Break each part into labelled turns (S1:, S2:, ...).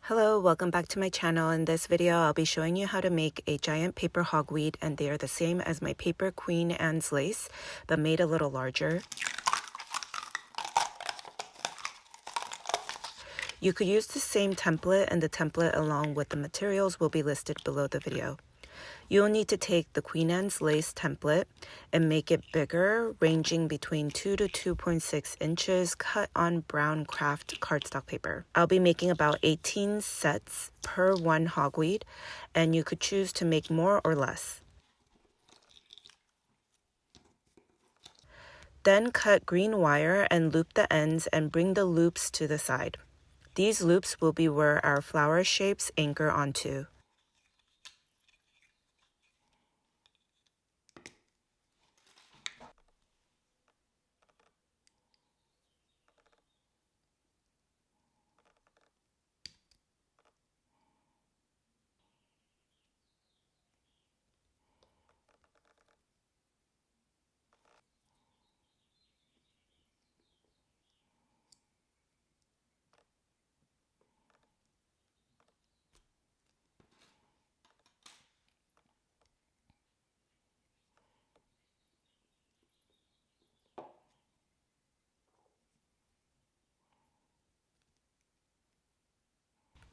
S1: Hello, welcome back to my channel. In this video, I'll be showing you how to make a giant paper hogweed, and they are the same as my paper Queen Anne's lace, but made a little larger. You could use the same template, and the template along with the materials will be listed below the video. You'll need to take the Queen Anne's lace template and make it bigger, ranging between 2 to 2.6 inches, cut on brown craft cardstock paper. I'll be making about 18 sets per one hogweed, and you could choose to make more or less. Then cut green wire and loop the ends and bring the loops to the side. These loops will be where our flower shapes anchor onto.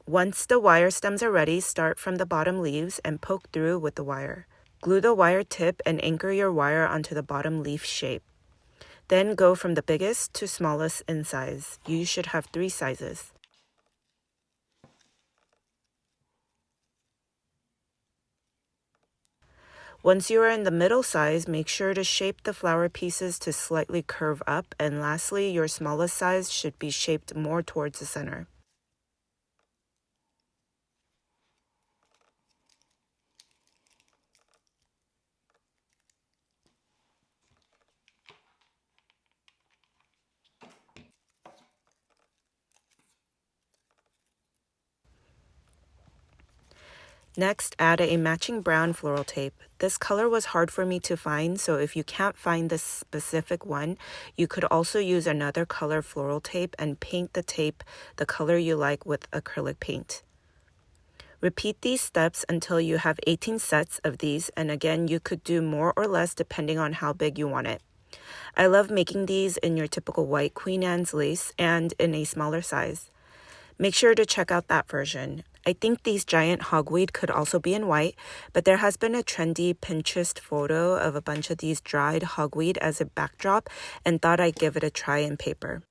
S1: Once the wire stems are ready, start from the bottom leaves and poke through with the wire. Glue the wire tip and anchor your wire onto the bottom leaf shape. Then go from the biggest to smallest in size. You should have 3 sizes. Once you are in the middle size, make sure to shape the flower pieces to slightly curve up, and lastly, your smallest size should be shaped more towards the center. Next, add a matching brown floral tape. This color was hard for me to find, so if you can't find this specific one, you could also use another color floral tape and paint the tape the color you like with acrylic paint. Repeat these steps until you have 18 sets of these, and again, you could do more or less depending on how big you want it. I love making these in your typical white Queen Anne's lace and in a smaller size. Make sure to check out that version. I think these giant hogweed could also be in white, but there has been a trendy Pinterest photo of a bunch of these dried hogweed as a backdrop, and thought I'd give it a try in paper.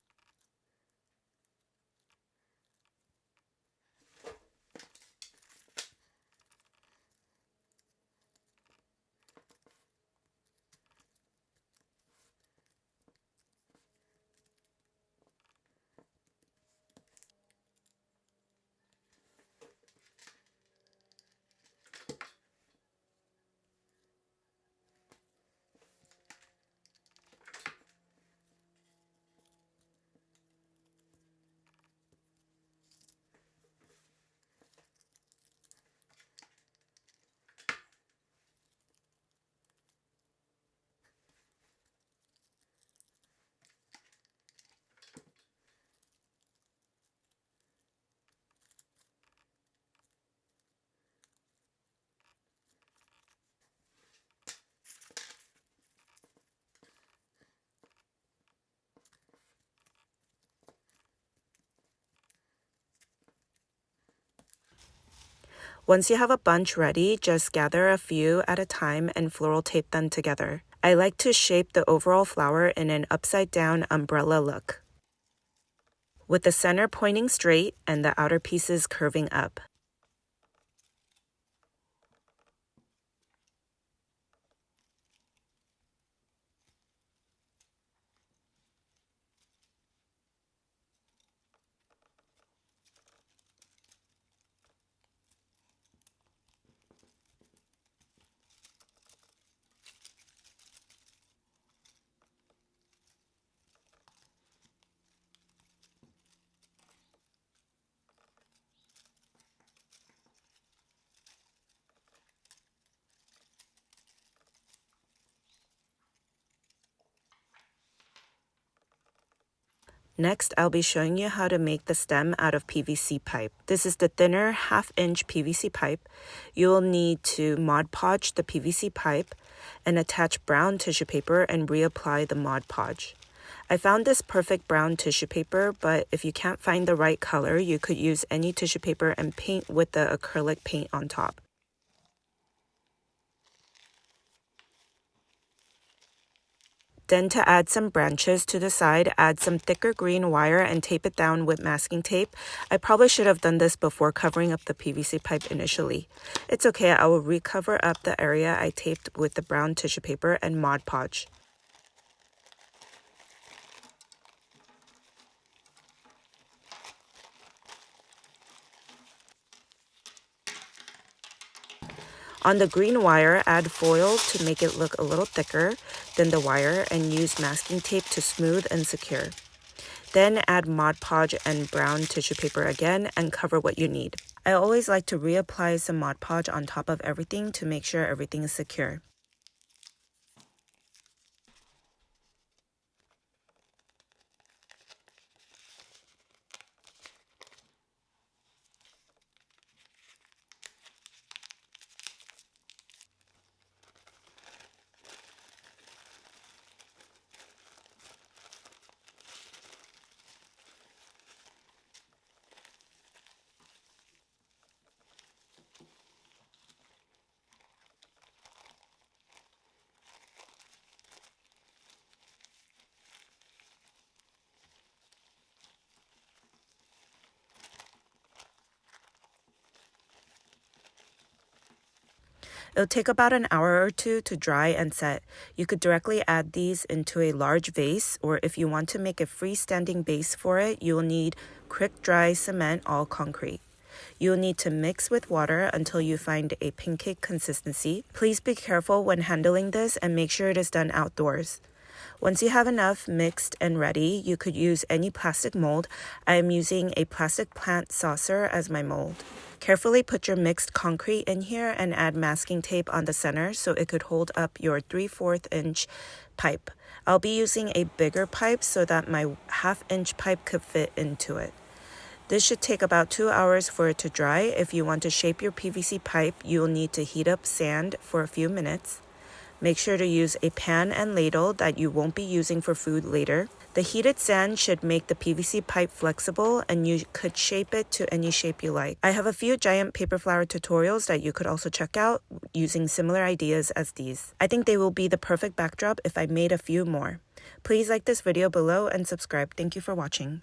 S1: Once you have a bunch ready, just gather a few at a time and floral tape them together. I like to shape the overall flower in an upside-down umbrella look, with the center pointing straight and the outer pieces curving up. Next, I'll be showing you how to make the stem out of PVC pipe. This is the thinner 1/2-inch PVC pipe. You will need to Mod Podge the PVC pipe and attach brown tissue paper and reapply the Mod Podge. I found this perfect brown tissue paper, but if you can't find the right color, you could use any tissue paper and paint with the acrylic paint on top. Then to add some branches to the side, add some thicker green wire and tape it down with masking tape. I probably should have done this before covering up the PVC pipe initially. It's okay, I will recover up the area I taped with the brown tissue paper and Mod Podge. On the green wire, add foil to make it look a little thicker than the wire and use masking tape to smooth and secure. Then add Mod Podge and brown tissue paper again and cover what you need. I always like to reapply some Mod Podge on top of everything to make sure everything is secure. It'll take about an hour or two to dry and set. You could directly add these into a large vase, or if you want to make a freestanding base for it, you will need quick dry cement, all concrete. You will need to mix with water until you find a pancake consistency. Please be careful when handling this and make sure it is done outdoors. Once you have enough mixed and ready, you could use any plastic mold. I am using a plastic plant saucer as my mold. Carefully put your mixed concrete in here and add masking tape on the center so it could hold up your 3/4 inch pipe. I'll be using a bigger pipe so that my 1/2-inch pipe could fit into it. This should take about 2 hours for it to dry. If you want to shape your PVC pipe, you will need to heat up sand for a few minutes. Make sure to use a pan and ladle that you won't be using for food later. The heated sand should make the PVC pipe flexible and you could shape it to any shape you like. I have a few giant paper flower tutorials that you could also check out using similar ideas as these. I think they will be the perfect backdrop if I made a few more. Please like this video below and subscribe. Thank you for watching.